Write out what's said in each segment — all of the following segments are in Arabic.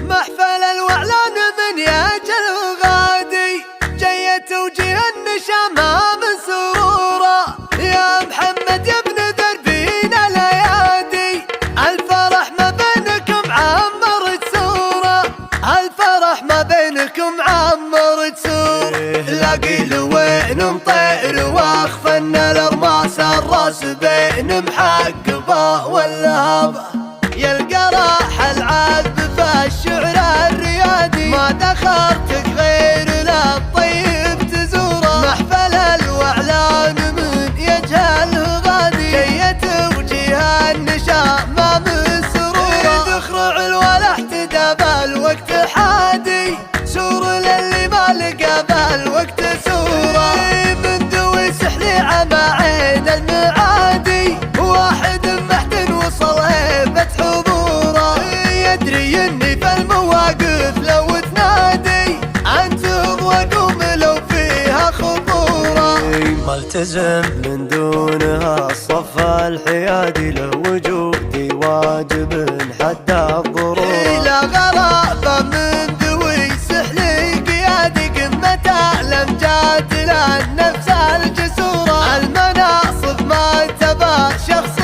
محفل الوعلان من يجل غادي، جيت وجه النشامة من سرورة. يا محمد يا ابن دربين الايادي، الفرح ما بينكم عمرت سورة، الفرح ما بينكم عمرت سورة. لاقي لوين مطير واخفن الارماس الراس بين محقبه والهبه، يلقى راح العذب في الشعر الريادي، ما دخرتك غير للطيب تزوره. محفل الوعلان من يجهله غادي، جيت وجيه النشامة من سرورة. تخرع الولا احتدى بالوقت حادي، سور للي ما لقى بالوقت سوره. من ذوي سحلي عمى عين المعادي، واحد محتن وصل هيبة حضوره. يدري اني في المواقف لو تنادي، انتظ واقوم لو فيها خطوره. ملتزم من دونها الصف الحيادي، له وجودي واجب حتى الضروره. لا غرابة من ذوي سحلي قيادي، قمة الامجاد للنفس الجسوره. المناصب ما تبى شخص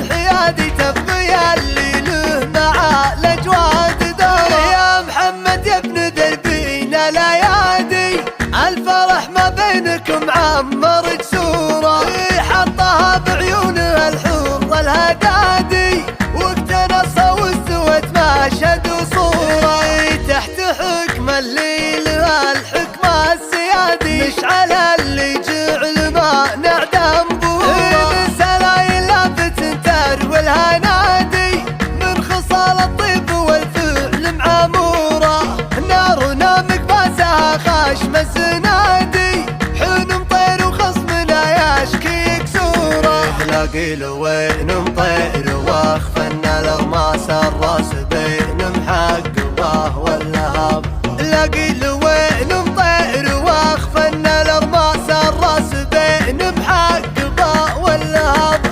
حيادي، تبغي اللي له مع الاجواد دوره. يا محمد يا ابن دربين الايادي، الفرح ما بينكم عمرت سوره. حطها بعيونها الحور الهدادي، واقتنصها واستوت مشهد وصوره. تحت حكم الليل الحكم السيادي، مشعل اللي جعل ما نعدم ظهوره. من سلايل لافت تروي الهنادي، من خصال الطيب والفعل معموره. نارنا مقباسها خشم الزنادي، حين مطير وخصمنا يشكي كسوره. لاقي لوين مطير واخفن الارماس الراس بين محقبه والهبه، لاقي لوين مطير واخفن الارماس الراس بين محقبه والهبه،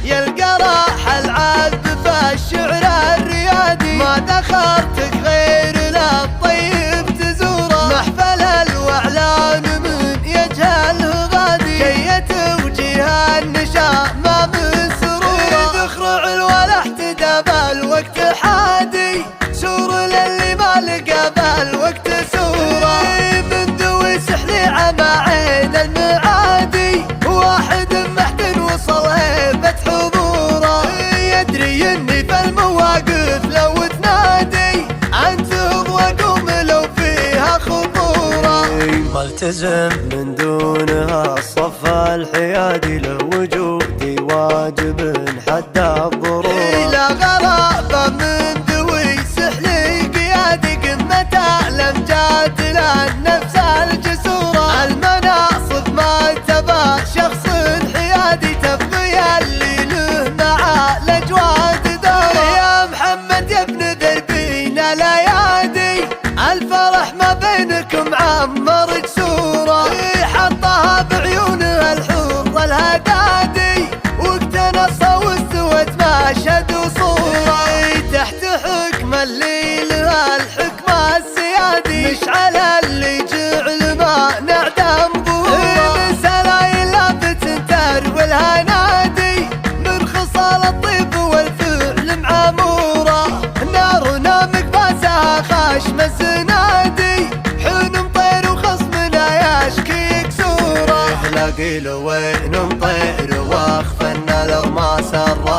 يلقى راح العذب في الشعر الريادي، ما دخرتك غير للطيب تزوره. محفل الوعلان من يجهله غادي، جيت وجيه النشامة من سرورة. تخرع الولا احتدى بالوقت حادي، سور للي ما لقى بالوقت سوره. من ذوي سحلي عمى عين المعادي، واحد محتن وصل هيبة حضوره. يدري اني في المواقف لو تنادي، انتظ واقوم لو فيها خطوره. ملتزم من دونها الصف الحيادي، له وجودي واجب حتى الضروره. لا غرابة من ذوي سحلي قيادي، قمة الامجاد للنفس الجسوره. المناصب ما تبى شخص حيادي، تبغي اللي له مع الاجواد دوره. يا محمد يا ابن دربين الايادي، الفرح ما بينكم عمرت سوره. حطها بعيونها الحور الهدادي، واقتنصها واستوت مشهد وصوره. تحت حكم الليل الحكم السيادي، مشعل اللي جعل ما نعدم ظهوره. من سلايل لافت تروي الهنادي، من خصال الطيب والفعل معموره. نارنا مقباسها خشم الزنادي، حين مطير وخصمنا يشكي كسوره. لاقي لوين مطير واخفن الارماس الراس